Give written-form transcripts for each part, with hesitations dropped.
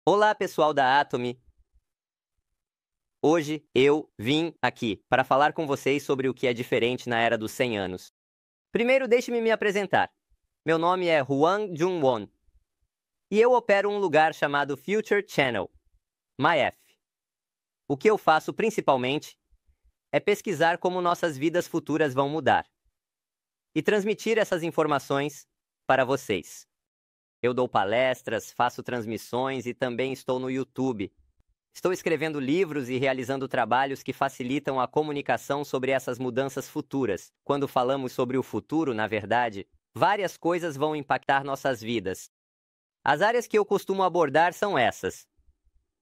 Olá, pessoal da Atomy! Hoje eu vim aqui para falar com vocês sobre o que é diferente na era dos 100 anos. Primeiro, deixe-me me apresentar. Meu nome é Huang Junwon e eu opero um lugar chamado Future Channel, MyF. O que eu faço principalmente é pesquisar como nossas vidas futuras vão mudar e transmitir essas informações para vocês. Eu dou palestras, faço transmissões e também estou no YouTube. Estou escrevendo livros e realizando trabalhos que facilitam a comunicação sobre essas mudanças futuras. Quando falamos sobre o futuro, na verdade, várias coisas vão impactar nossas vidas. As áreas que eu costumo abordar são essas.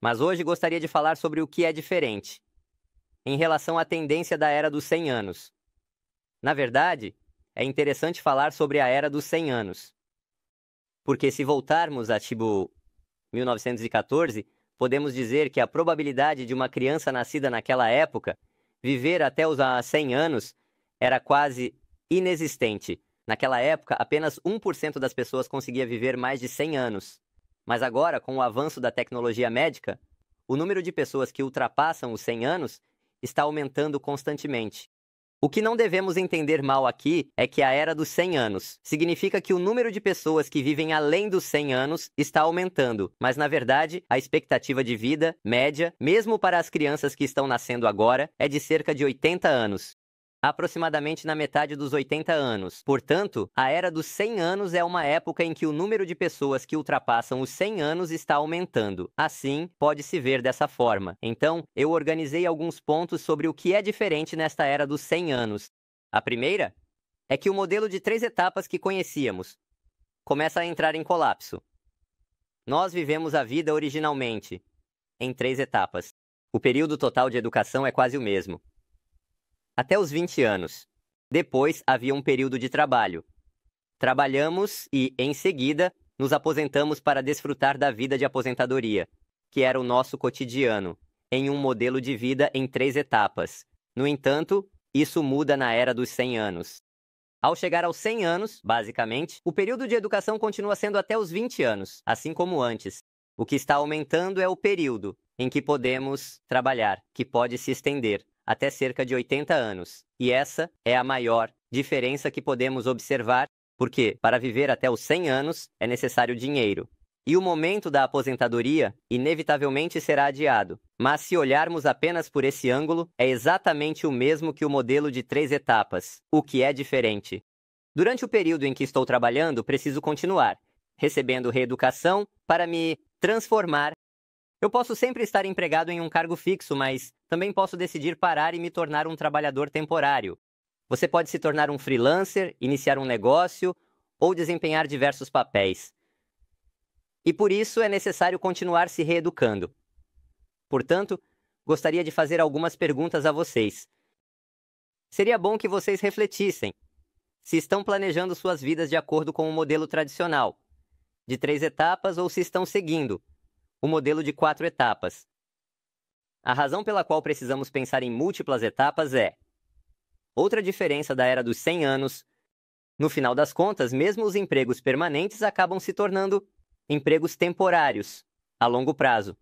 Mas hoje gostaria de falar sobre o que é diferente, em relação à tendência da era dos 100 anos. Na verdade, é interessante falar sobre a era dos 100 anos. Porque se voltarmos a 1914, podemos dizer que a probabilidade de uma criança nascida naquela época viver até os 100 anos era quase inexistente. Naquela época, apenas 1% das pessoas conseguia viver mais de 100 anos. Mas agora, com o avanço da tecnologia médica, o número de pessoas que ultrapassam os 100 anos está aumentando constantemente. O que não devemos entender mal aqui é que a era dos 100 anos significa que o número de pessoas que vivem além dos 100 anos está aumentando, mas na verdade a expectativa de vida média, mesmo para as crianças que estão nascendo agora, é de cerca de 80 anos. Aproximadamente na metade dos 80 anos. Portanto, a era dos 100 anos é uma época em que o número de pessoas que ultrapassam os 100 anos está aumentando. Assim, pode-se ver dessa forma. Então, eu organizei alguns pontos sobre o que é diferente nesta era dos 100 anos. A primeira é que o modelo de 3 etapas que conhecíamos começa a entrar em colapso. Nós vivemos a vida originalmente em 3 etapas. O período total de educação é quase o mesmo, até os 20 anos. Depois havia um período de trabalho. Trabalhamos e, em seguida, nos aposentamos para desfrutar da vida de aposentadoria, que era o nosso cotidiano, em um modelo de vida em 3 etapas. No entanto, isso muda na era dos 100 anos. Ao chegar aos 100 anos, basicamente, o período de educação continua sendo até os 20 anos, assim como antes. O que está aumentando é o período em que podemos trabalhar, que pode se estender até cerca de 80 anos. E essa é a maior diferença que podemos observar, porque para viver até os 100 anos é necessário dinheiro. E o momento da aposentadoria inevitavelmente será adiado. Mas se olharmos apenas por esse ângulo, é exatamente o mesmo que o modelo de 3 etapas, o que é diferente. Durante o período em que estou trabalhando, preciso continuar, recebendo reeducação para me transformar. Eu posso sempre estar empregado em um cargo fixo, mas também posso decidir parar e me tornar um trabalhador temporário. Você pode se tornar um freelancer, iniciar um negócio ou desempenhar diversos papéis. E por isso é necessário continuar se reeducando. Portanto, gostaria de fazer algumas perguntas a vocês. Seria bom que vocês refletissem se estão planejando suas vidas de acordo com o modelo tradicional, de 3 etapas, ou se estão seguindo o modelo de 4 etapas. A razão pela qual precisamos pensar em múltiplas etapas é: outra diferença da era dos 100 anos, no final das contas, mesmo os empregos permanentes acabam se tornando empregos temporários, a longo prazo.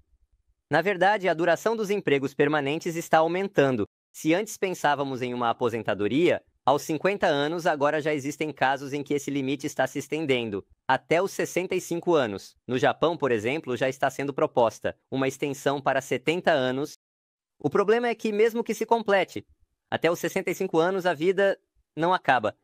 Na verdade, a duração dos empregos permanentes está aumentando. Se antes pensávamos em uma aposentadoria, aos 50 anos agora já existem casos em que esse limite está se estendendo até os 65 anos. No Japão, por exemplo, já está sendo proposta uma extensão para 70 anos. O problema é que, mesmo que se complete até os 65 anos, a vida não acaba.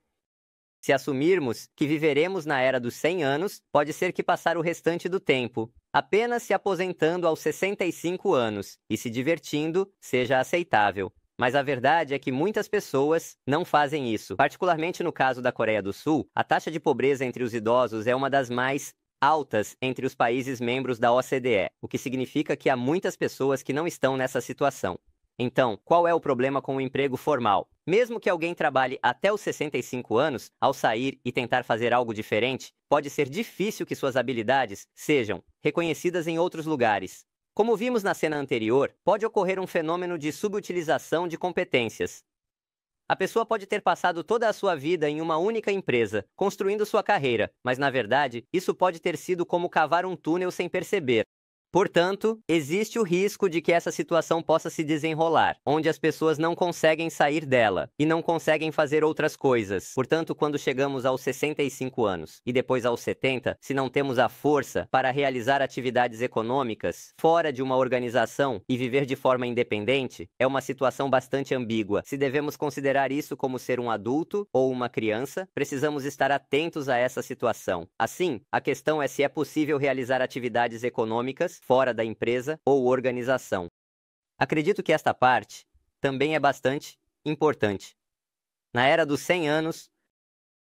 Se assumirmos que viveremos na era dos 100 anos, pode ser que passar o restante do tempo apenas se aposentando aos 65 anos e se divertindo seja aceitável. Mas a verdade é que muitas pessoas não fazem isso. Particularmente no caso da Coreia do Sul, a taxa de pobreza entre os idosos é uma das mais altas entre os países membros da OCDE, o que significa que há muitas pessoas que não estão nessa situação. Então, qual é o problema com o emprego formal? Mesmo que alguém trabalhe até os 65 anos, ao sair e tentar fazer algo diferente, pode ser difícil que suas habilidades sejam reconhecidas em outros lugares. Como vimos na cena anterior, pode ocorrer um fenômeno de subutilização de competências. A pessoa pode ter passado toda a sua vida em uma única empresa, construindo sua carreira, mas na verdade, isso pode ter sido como cavar um túnel sem perceber. Portanto, existe o risco de que essa situação possa se desenrolar, onde as pessoas não conseguem sair dela e não conseguem fazer outras coisas. Portanto, quando chegamos aos 65 anos e depois aos 70, se não temos a força para realizar atividades econômicas fora de uma organização e viver de forma independente, é uma situação bastante ambígua. Se devemos considerar isso como ser um adulto ou uma criança, precisamos estar atentos a essa situação. Assim, a questão é se é possível realizar atividades econômicas fora da empresa ou organização. Acredito que esta parte também é bastante importante. Na era dos 100 anos,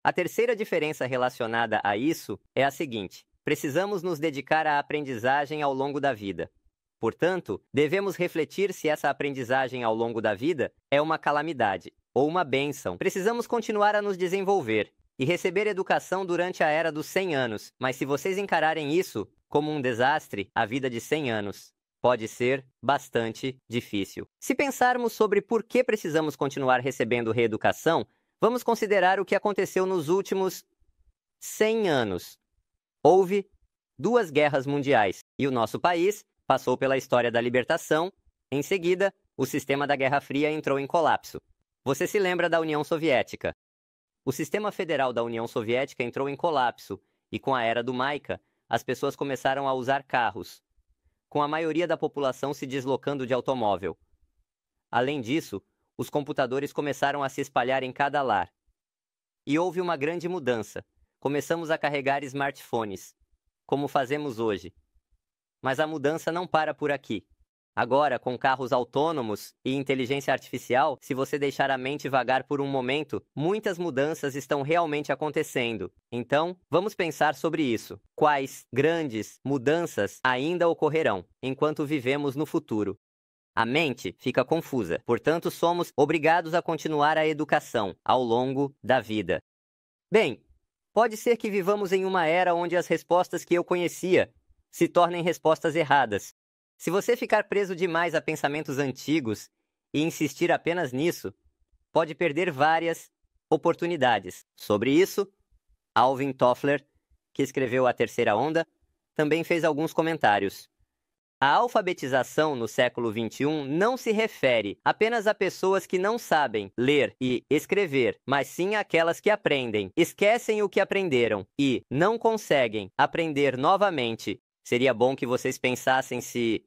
a terceira diferença relacionada a isso é a seguinte: precisamos nos dedicar à aprendizagem ao longo da vida. Portanto, devemos refletir se essa aprendizagem ao longo da vida é uma calamidade ou uma bênção. Precisamos continuar a nos desenvolver e receber educação durante a era dos 100 anos, mas se vocês encararem isso como um desastre, a vida de 100 anos pode ser bastante difícil. Se pensarmos sobre por que precisamos continuar recebendo reeducação, vamos considerar o que aconteceu nos últimos 100 anos. Houve 2 guerras mundiais e o nosso país passou pela história da libertação. Em seguida, o sistema da Guerra Fria entrou em colapso. Você se lembra da União Soviética? O sistema federal da União Soviética entrou em colapso e com a era do Maica, as pessoas começaram a usar carros, com a maioria da população se deslocando de automóvel. Além disso, os computadores começaram a se espalhar em cada lar. E houve uma grande mudança. Começamos a carregar smartphones, como fazemos hoje. Mas a mudança não para por aqui. Agora, com carros autônomos e inteligência artificial, se você deixar a mente vagar por um momento, muitas mudanças estão realmente acontecendo. Então, vamos pensar sobre isso. Quais grandes mudanças ainda ocorrerão enquanto vivemos no futuro? A mente fica confusa, portanto, somos obrigados a continuar a educação ao longo da vida. Bem, pode ser que vivamos em uma era onde as respostas que eu conhecia se tornem respostas erradas. Se você ficar preso demais a pensamentos antigos e insistir apenas nisso, pode perder várias oportunidades. Sobre isso, Alvin Toffler, que escreveu A Terceira Onda, também fez alguns comentários. A alfabetização no século XXI não se refere apenas a pessoas que não sabem ler e escrever, mas sim àquelas que aprendem, esquecem o que aprenderam e não conseguem aprender novamente. Seria bom que vocês pensassem se,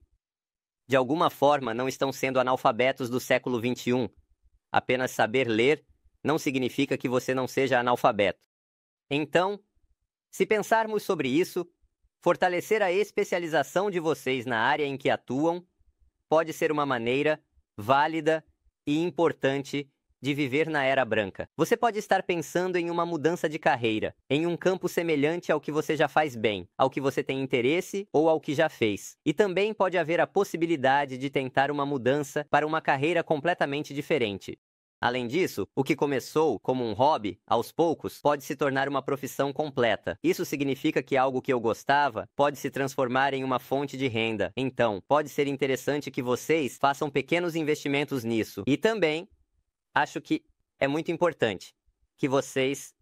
de alguma forma, não estão sendo analfabetos do século XXI. Apenas saber ler não significa que você não seja analfabeto. Então, se pensarmos sobre isso, fortalecer a especialização de vocês na área em que atuam pode ser uma maneira válida e importante de viver na Era Branca. Você pode estar pensando em uma mudança de carreira, em um campo semelhante ao que você já faz bem, ao que você tem interesse ou ao que já fez. E também pode haver a possibilidade de tentar uma mudança para uma carreira completamente diferente. Além disso, o que começou como um hobby, aos poucos, pode se tornar uma profissão completa. Isso significa que algo que eu gostava pode se transformar em uma fonte de renda. Então, pode ser interessante que vocês façam pequenos investimentos nisso. E também acho que é muito importante que vocês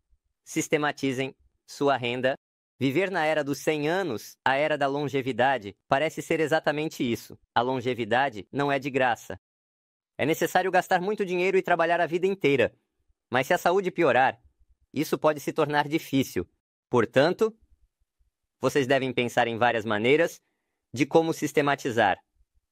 sistematizem sua renda. Viver na era dos 100 anos, a era da longevidade, parece ser exatamente isso. A longevidade não é de graça. É necessário gastar muito dinheiro e trabalhar a vida inteira. Mas se a saúde piorar, isso pode se tornar difícil. Portanto, vocês devem pensar em várias maneiras de como sistematizar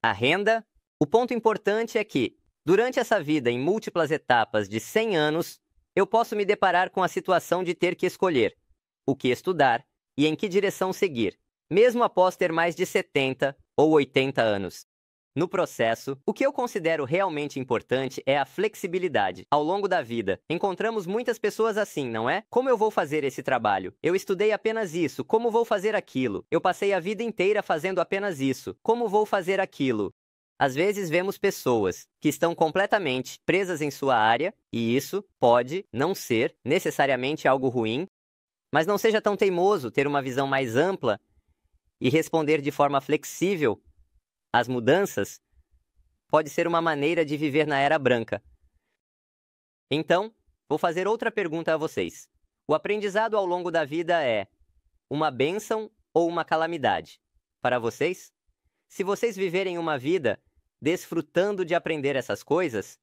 a renda. O ponto importante é que, durante essa vida em múltiplas etapas de 100 anos, eu posso me deparar com a situação de ter que escolher o que estudar e em que direção seguir, mesmo após ter mais de 70 ou 80 anos. No processo, o que eu considero realmente importante é a flexibilidade. Ao longo da vida, encontramos muitas pessoas assim, não é? Como eu vou fazer esse trabalho? Eu estudei apenas isso, como vou fazer aquilo? Eu passei a vida inteira fazendo apenas isso, como vou fazer aquilo? Às vezes vemos pessoas que estão completamente presas em sua área, e isso pode não ser necessariamente algo ruim, mas não seja tão teimoso ter uma visão mais ampla e responder de forma flexível às mudanças pode ser uma maneira de viver na Era Branca. Então, vou fazer outra pergunta a vocês. O aprendizado ao longo da vida é uma bênção ou uma calamidade? Para vocês? Se vocês viverem uma vida desfrutando de aprender essas coisas,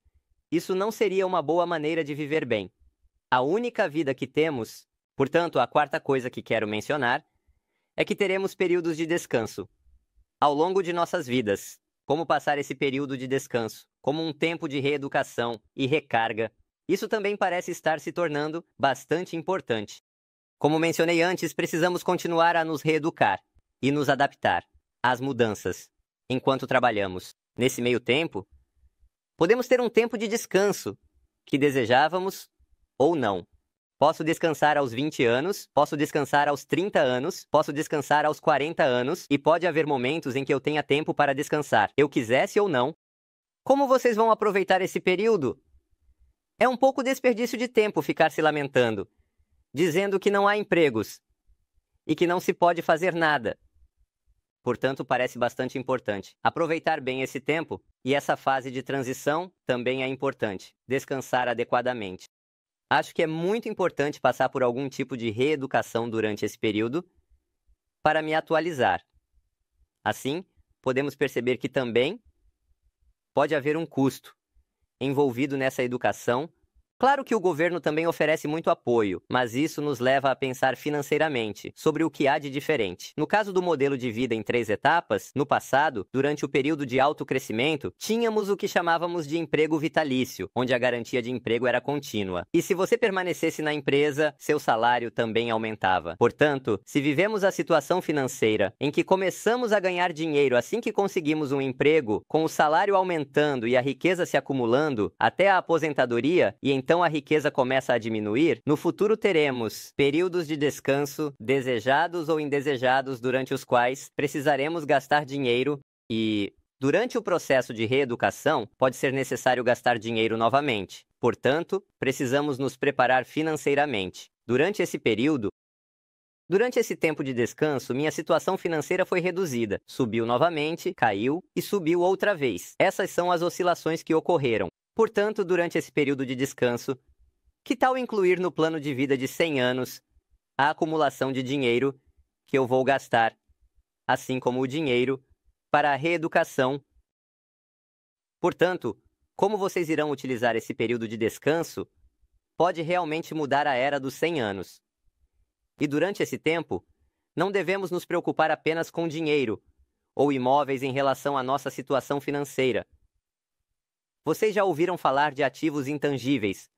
isso não seria uma boa maneira de viver bem. A única vida que temos, portanto, a quarta coisa que quero mencionar, é que teremos períodos de descanso ao longo de nossas vidas. Como passar esse período de descanso, como um tempo de reeducação e recarga. Isso também parece estar se tornando bastante importante. Como mencionei antes, precisamos continuar a nos reeducar e nos adaptar às mudanças enquanto trabalhamos. Nesse meio tempo, podemos ter um tempo de descanso que desejávamos ou não. Posso descansar aos 20 anos, posso descansar aos 30 anos, posso descansar aos 40 anos e pode haver momentos em que eu tenha tempo para descansar, eu quisesse ou não. Como vocês vão aproveitar esse período? É um pouco desperdício de tempo ficar se lamentando, dizendo que não há empregos e que não se pode fazer nada. Portanto, parece bastante importante. Aproveitar bem esse tempo e essa fase de transição também é importante. Descansar adequadamente. Acho que é muito importante passar por algum tipo de reeducação durante esse período para me atualizar. Assim, podemos perceber que também pode haver um custo envolvido nessa educação. Claro que o governo também oferece muito apoio, mas isso nos leva a pensar financeiramente sobre o que há de diferente. No caso do modelo de vida em 3 etapas, no passado, durante o período de alto crescimento, tínhamos o que chamávamos de emprego vitalício, onde a garantia de emprego era contínua. E se você permanecesse na empresa, seu salário também aumentava. Portanto, se vivemos a situação financeira em que começamos a ganhar dinheiro assim que conseguimos um emprego, com o salário aumentando e a riqueza se acumulando até a aposentadoria, e então a riqueza começa a diminuir, no futuro teremos períodos de descanso, desejados ou indesejados, durante os quais precisaremos gastar dinheiro e, durante o processo de reeducação, pode ser necessário gastar dinheiro novamente. Portanto, precisamos nos preparar financeiramente. Durante esse tempo de descanso, minha situação financeira foi reduzida. Subiu novamente, caiu e subiu outra vez. Essas são as oscilações que ocorreram. Portanto, durante esse período de descanso, que tal incluir no plano de vida de 100 anos a acumulação de dinheiro que eu vou gastar, assim como o dinheiro para a reeducação? Portanto, como vocês irão utilizar esse período de descanso pode realmente mudar a era dos 100 anos. E durante esse tempo, não devemos nos preocupar apenas com dinheiro ou imóveis em relação à nossa situação financeira. Vocês já ouviram falar de ativos intangíveis?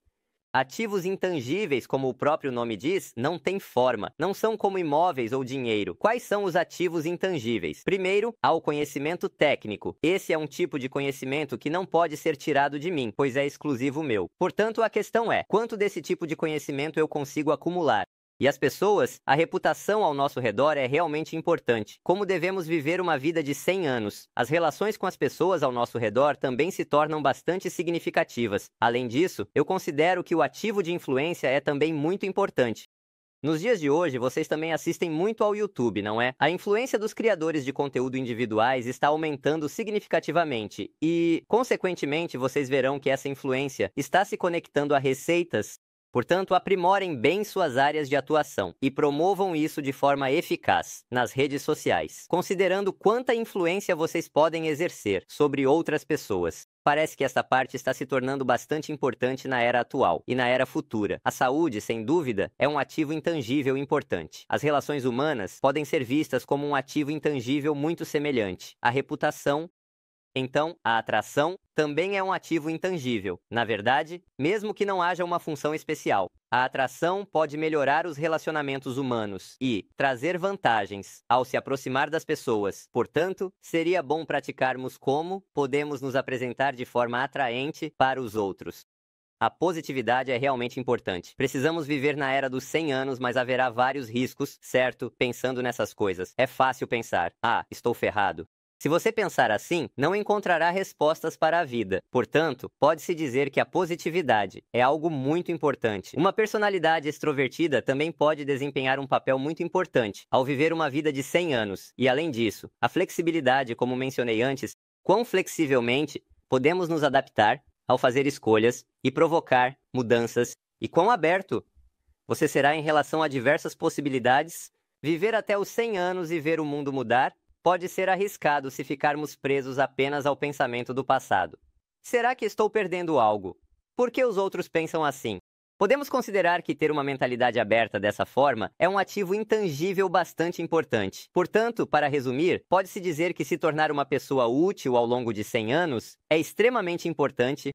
Ativos intangíveis, como o próprio nome diz, não têm forma, não são como imóveis ou dinheiro. Quais são os ativos intangíveis? Primeiro, há o conhecimento técnico. Esse é um tipo de conhecimento que não pode ser tirado de mim, pois é exclusivo meu. Portanto, a questão é, quanto desse tipo de conhecimento eu consigo acumular? E as pessoas, a reputação ao nosso redor é realmente importante. Como devemos viver uma vida de 100 anos? As relações com as pessoas ao nosso redor também se tornam bastante significativas. Além disso, eu considero que o ativo de influência é também muito importante. Nos dias de hoje, vocês também assistem muito ao YouTube, não é? A influência dos criadores de conteúdo individuais está aumentando significativamente e, consequentemente, vocês verão que essa influência está se conectando a receitas. Portanto, aprimorem bem suas áreas de atuação e promovam isso de forma eficaz nas redes sociais, considerando quanta influência vocês podem exercer sobre outras pessoas. Parece que esta parte está se tornando bastante importante na era atual e na era futura. A saúde, sem dúvida, é um ativo intangível importante. As relações humanas podem ser vistas como um ativo intangível muito semelhante. A reputação, então, a atração também é um ativo intangível. Na verdade, mesmo que não haja uma função especial, a atração pode melhorar os relacionamentos humanos e trazer vantagens ao se aproximar das pessoas. Portanto, seria bom praticarmos como podemos nos apresentar de forma atraente para os outros. A positividade é realmente importante. Precisamos viver na era dos 100 anos, mas haverá vários riscos, certo? Pensando nessas coisas. É fácil pensar, estou ferrado. Se você pensar assim, não encontrará respostas para a vida. Portanto, pode-se dizer que a positividade é algo muito importante. Uma personalidade extrovertida também pode desempenhar um papel muito importante ao viver uma vida de 100 anos. E além disso, a flexibilidade, como mencionei antes, quão flexivelmente podemos nos adaptar ao fazer escolhas e provocar mudanças, e quão aberto você será em relação a diversas possibilidades, viver até os 100 anos e ver o mundo mudar, pode ser arriscado se ficarmos presos apenas ao pensamento do passado. Será que estou perdendo algo? Por que os outros pensam assim? Podemos considerar que ter uma mentalidade aberta dessa forma é um ativo intangível bastante importante. Portanto, para resumir, pode-se dizer que se tornar uma pessoa útil ao longo de 100 anos é extremamente importante.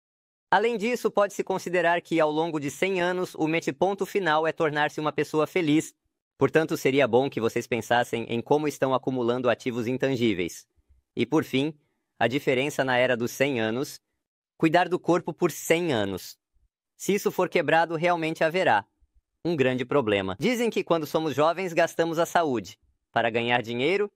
Além disso, pode-se considerar que ao longo de 100 anos o ponto final é tornar-se uma pessoa feliz. Portanto, seria bom que vocês pensassem em como estão acumulando ativos intangíveis. E por fim, a diferença na era dos 100 anos, cuidar do corpo por 100 anos. Se isso for quebrado, realmente haverá um grande problema. Dizem que quando somos jovens, gastamos a saúde para ganhar dinheiro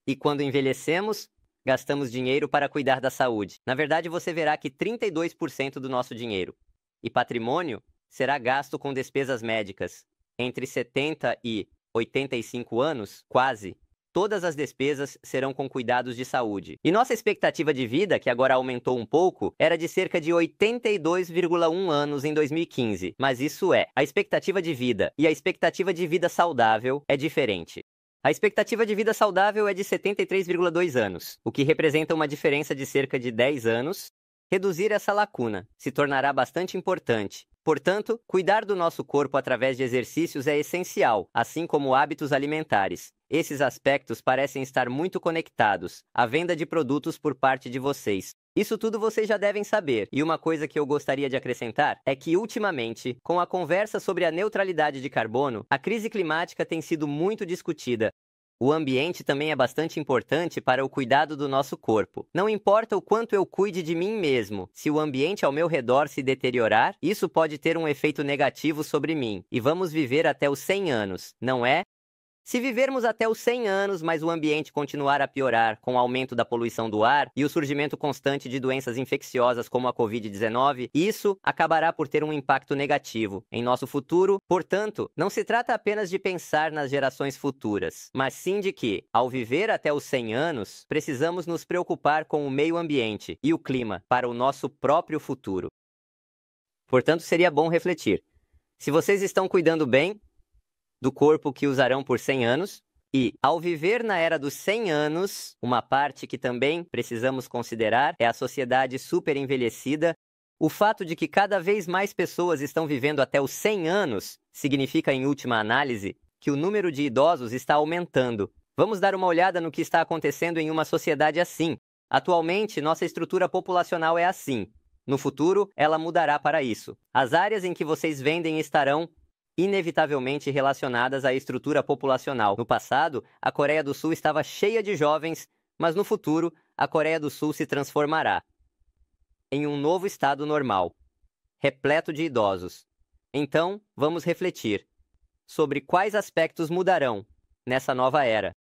e quando envelhecemos, gastamos dinheiro para cuidar da saúde. Na verdade, você verá que 32% do nosso dinheiro e patrimônio será gasto com despesas médicas. Entre 70 e 85 anos, quase, todas as despesas serão com cuidados de saúde. E nossa expectativa de vida, que agora aumentou um pouco, era de cerca de 82,1 anos em 2015. Mas isso a expectativa de vida e a expectativa de vida saudável é diferente. A expectativa de vida saudável é de 73,2 anos, o que representa uma diferença de cerca de 10 anos. Reduzir essa lacuna se tornará bastante importante. Portanto, cuidar do nosso corpo através de exercícios é essencial, assim como hábitos alimentares. Esses aspectos parecem estar muito conectados à venda de produtos por parte de vocês. Isso tudo vocês já devem saber. E uma coisa que eu gostaria de acrescentar é que, ultimamente, com a conversa sobre a neutralidade de carbono, a crise climática tem sido muito discutida. O ambiente também é bastante importante para o cuidado do nosso corpo. Não importa o quanto eu cuide de mim mesmo, se o ambiente ao meu redor se deteriorar, isso pode ter um efeito negativo sobre mim. E vamos viver até os 100 anos, não é? Se vivermos até os 100 anos, mas o ambiente continuar a piorar com o aumento da poluição do ar e o surgimento constante de doenças infecciosas como a Covid-19, isso acabará por ter um impacto negativo em nosso futuro. Portanto, não se trata apenas de pensar nas gerações futuras, mas sim de que, ao viver até os 100 anos, precisamos nos preocupar com o meio ambiente e o clima para o nosso próprio futuro. Portanto, seria bom refletir. Se vocês estão cuidando bem do corpo que usarão por 100 anos, e, ao viver na era dos 100 anos, uma parte que também precisamos considerar é a sociedade super envelhecida. O fato de que cada vez mais pessoas estão vivendo até os 100 anos significa, em última análise, que o número de idosos está aumentando. Vamos dar uma olhada no que está acontecendo em uma sociedade assim. Atualmente, nossa estrutura populacional é assim. No futuro, ela mudará para isso. As áreas em que vocês vendem estarão inevitavelmente relacionadas à estrutura populacional. No passado, a Coreia do Sul estava cheia de jovens, mas no futuro, a Coreia do Sul se transformará em um novo estado normal, repleto de idosos. Então, vamos refletir sobre quais aspectos mudarão nessa nova era.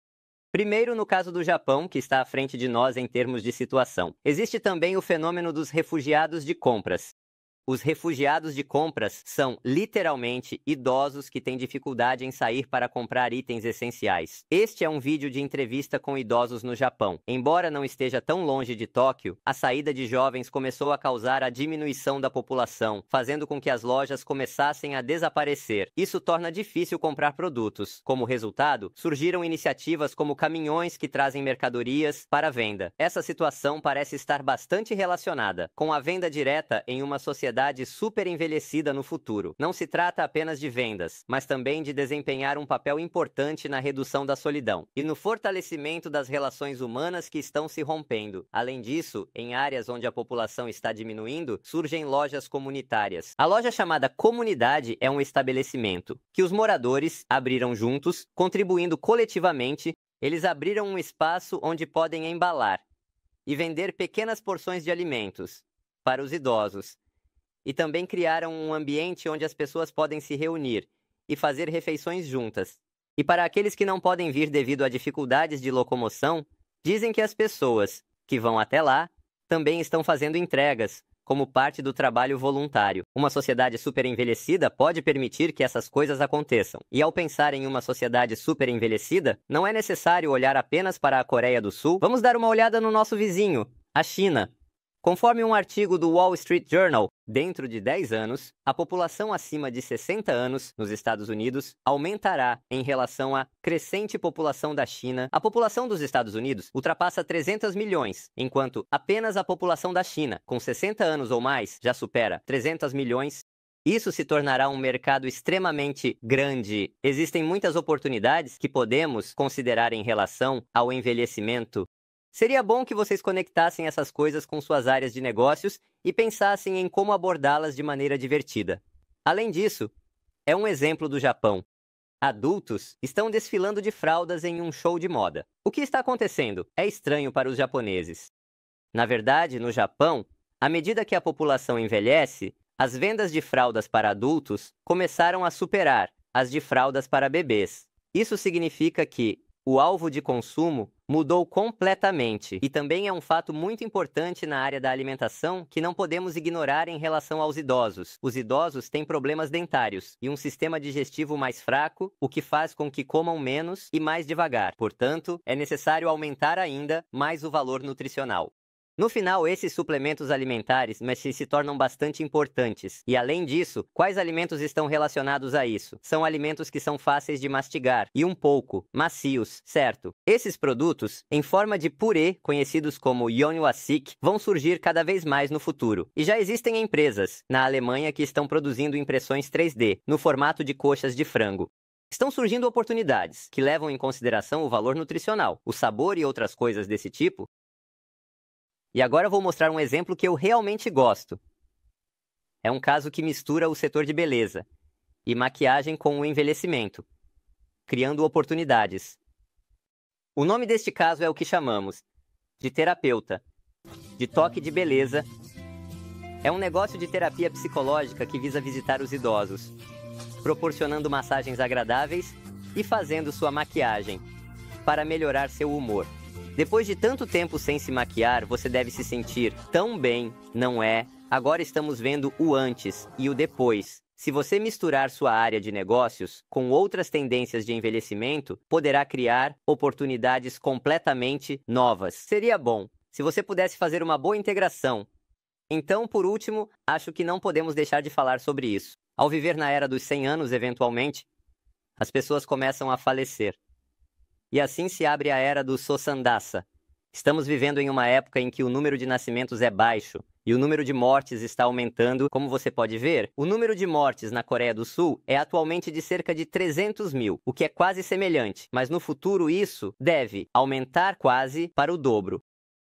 Primeiro, no caso do Japão, que está à frente de nós em termos de situação. Existe também o fenômeno dos refugiados de compras. Os refugiados de compras são, literalmente, idosos que têm dificuldade em sair para comprar itens essenciais. Este é um vídeo de entrevista com idosos no Japão. Embora não esteja tão longe de Tóquio, a saída de jovens começou a causar a diminuição da população, fazendo com que as lojas começassem a desaparecer. Isso torna difícil comprar produtos. Como resultado, surgiram iniciativas como caminhões que trazem mercadorias para venda. Essa situação parece estar bastante relacionada com a venda direta em uma sociedade super envelhecida no futuro. Não se trata apenas de vendas, mas também de desempenhar um papel importante na redução da solidão e no fortalecimento das relações humanas que estão se rompendo. Além disso, em áreas onde a população está diminuindo, surgem lojas comunitárias. A loja chamada comunidade é um estabelecimento que os moradores abriram juntos, contribuindo coletivamente. Eles abriram um espaço onde podem embalar e vender pequenas porções de alimentos para os idosos. E também criaram um ambiente onde as pessoas podem se reunir e fazer refeições juntas. E para aqueles que não podem vir devido a dificuldades de locomoção, dizem que as pessoas que vão até lá também estão fazendo entregas, como parte do trabalho voluntário. Uma sociedade super envelhecida pode permitir que essas coisas aconteçam. E ao pensar em uma sociedade super envelhecida, não é necessário olhar apenas para a Coreia do Sul. Vamos dar uma olhada no nosso vizinho, a China. Conforme um artigo do Wall Street Journal, dentro de 10 anos, a população acima de 60 anos nos Estados Unidos aumentará em relação à crescente população da China. A população dos Estados Unidos ultrapassa 300 milhões, enquanto apenas a população da China, com 60 anos ou mais, já supera 300 milhões. Isso se tornará um mercado extremamente grande. Existem muitas oportunidades que podemos considerar em relação ao envelhecimento. Seria bom que vocês conectassem essas coisas com suas áreas de negócios e pensassem em como abordá-las de maneira divertida. Além disso, é um exemplo do Japão. Adultos estão desfilando de fraldas em um show de moda. O que está acontecendo é estranho para os japoneses. Na verdade, no Japão, à medida que a população envelhece, as vendas de fraldas para adultos começaram a superar as de fraldas para bebês. Isso significa que o alvo de consumo mudou completamente e também é um fato muito importante na área da alimentação que não podemos ignorar em relação aos idosos. Os idosos têm problemas dentários e um sistema digestivo mais fraco, o que faz com que comam menos e mais devagar. Portanto, é necessário aumentar ainda mais o valor nutricional. No final, esses suplementos alimentares se tornam bastante importantes. E além disso, quais alimentos estão relacionados a isso? São alimentos que são fáceis de mastigar e um pouco macios, certo? Esses produtos, em forma de purê, conhecidos como Yonwasik, vão surgir cada vez mais no futuro. E já existem empresas na Alemanha que estão produzindo impressões 3D, no formato de coxas de frango. Estão surgindo oportunidades que levam em consideração o valor nutricional, o sabor e outras coisas desse tipo. E agora eu vou mostrar um exemplo que eu realmente gosto. É um caso que mistura o setor de beleza e maquiagem com o envelhecimento, criando oportunidades. O nome deste caso é o que chamamos de terapeuta, de toque de beleza. É um negócio de terapia psicológica que visa visitar os idosos, proporcionando massagens agradáveis e fazendo sua maquiagem para melhorar seu humor. Depois de tanto tempo sem se maquiar, você deve se sentir tão bem, não é? Agora estamos vendo o antes e o depois. Se você misturar sua área de negócios com outras tendências de envelhecimento, poderá criar oportunidades completamente novas. Seria bom se você pudesse fazer uma boa integração. Então, por último, acho que não podemos deixar de falar sobre isso. Ao viver na era dos 100 anos, eventualmente, as pessoas começam a falecer. E assim se abre a era do Sosandasa. Estamos vivendo em uma época em que o número de nascimentos é baixo e o número de mortes está aumentando. Como você pode ver, o número de mortes na Coreia do Sul é atualmente de cerca de 300 mil, o que é quase semelhante, mas no futuro isso deve aumentar quase para o dobro.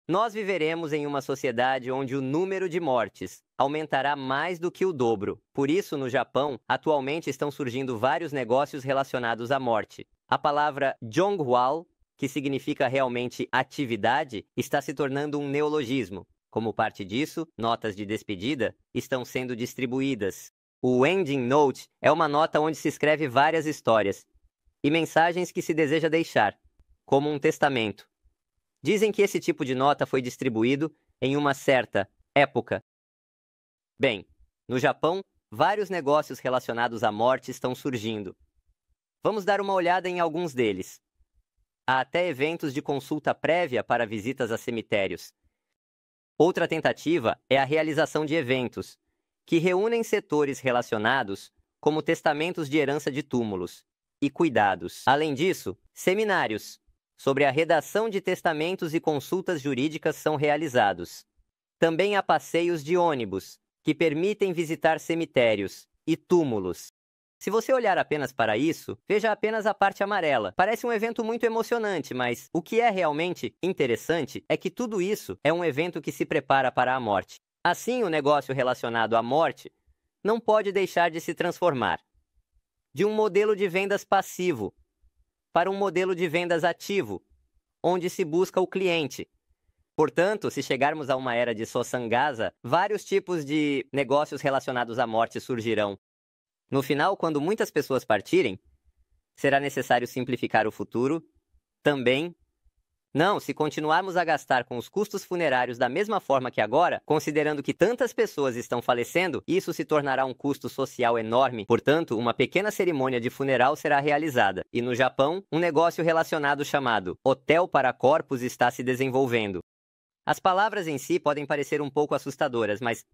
Nós viveremos em uma sociedade onde o número de mortes aumentará mais do que o dobro. Por isso, no Japão, atualmente estão surgindo vários negócios relacionados à morte. A palavra Jongwal, que significa realmente atividade, está se tornando um neologismo. Como parte disso, notas de despedida estão sendo distribuídas. O ending note é uma nota onde se escreve várias histórias e mensagens que se deseja deixar, como um testamento. Dizem que esse tipo de nota foi distribuído em uma certa época. Bem, no Japão, vários negócios relacionados à morte estão surgindo. Vamos dar uma olhada em alguns deles. Há até eventos de consulta prévia para visitas a cemitérios. Outra tentativa é a realização de eventos, que reúnem setores relacionados, como testamentos de herança de túmulos e cuidados. Além disso, seminários sobre a redação de testamentos e consultas jurídicas são realizados. Também há passeios de ônibus, que permitem visitar cemitérios e túmulos. Se você olhar apenas para isso, veja apenas a parte amarela. Parece um evento muito emocionante, mas o que é realmente interessante é que tudo isso é um evento que se prepara para a morte. Assim, o negócio relacionado à morte não pode deixar de se transformar de um modelo de vendas passivo para um modelo de vendas ativo, onde se busca o cliente. Portanto, se chegarmos a uma era de Sosangasa, vários tipos de negócios relacionados à morte surgirão. No final, quando muitas pessoas partirem, será necessário simplificar o futuro também. Não, se continuarmos a gastar com os custos funerários da mesma forma que agora, considerando que tantas pessoas estão falecendo, isso se tornará um custo social enorme. Portanto, uma pequena cerimônia de funeral será realizada. E no Japão, um negócio relacionado chamado Hotel para Corpos está se desenvolvendo. As palavras em si podem parecer um pouco assustadoras, mas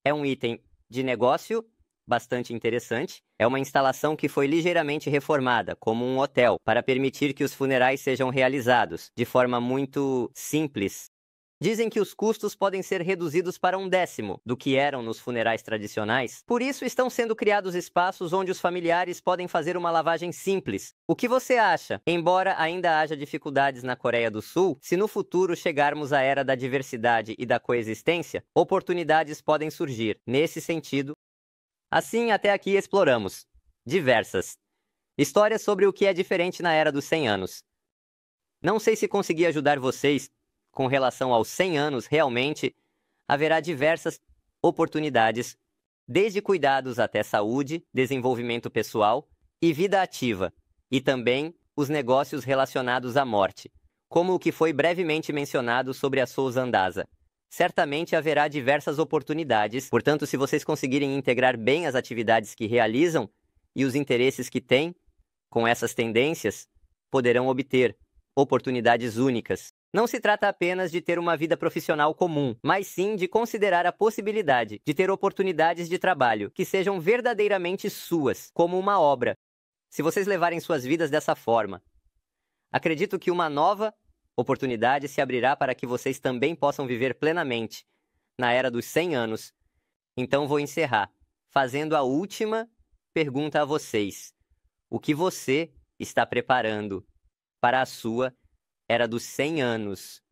é um item de negócio bastante interessante. É uma instalação que foi ligeiramente reformada, como um hotel, para permitir que os funerais sejam realizados de forma muito simples. Dizem que os custos podem ser reduzidos para 1/10 do que eram nos funerais tradicionais. Por isso, estão sendo criados espaços onde os familiares podem fazer uma lavagem simples. O que você acha? Embora ainda haja dificuldades na Coreia do Sul, se no futuro chegarmos à era da diversidade e da coexistência, oportunidades podem surgir. Nesse sentido, assim, até aqui exploramos diversas histórias sobre o que é diferente na era dos 100 anos. Não sei se consegui ajudar vocês com relação aos 100 anos. Realmente haverá diversas oportunidades, desde cuidados até saúde, desenvolvimento pessoal e vida ativa, e também os negócios relacionados à morte, como o que foi brevemente mencionado sobre a Souza Andasa. Certamente haverá diversas oportunidades, portanto, se vocês conseguirem integrar bem as atividades que realizam e os interesses que têm com essas tendências, poderão obter oportunidades únicas. Não se trata apenas de ter uma vida profissional comum, mas sim de considerar a possibilidade de ter oportunidades de trabalho que sejam verdadeiramente suas, como uma obra. Se vocês levarem suas vidas dessa forma, acredito que uma nova oportunidade se abrirá para que vocês também possam viver plenamente na era dos 100 anos. Então vou encerrar fazendo a última pergunta a vocês. O que você está preparando para a sua era dos 100 anos?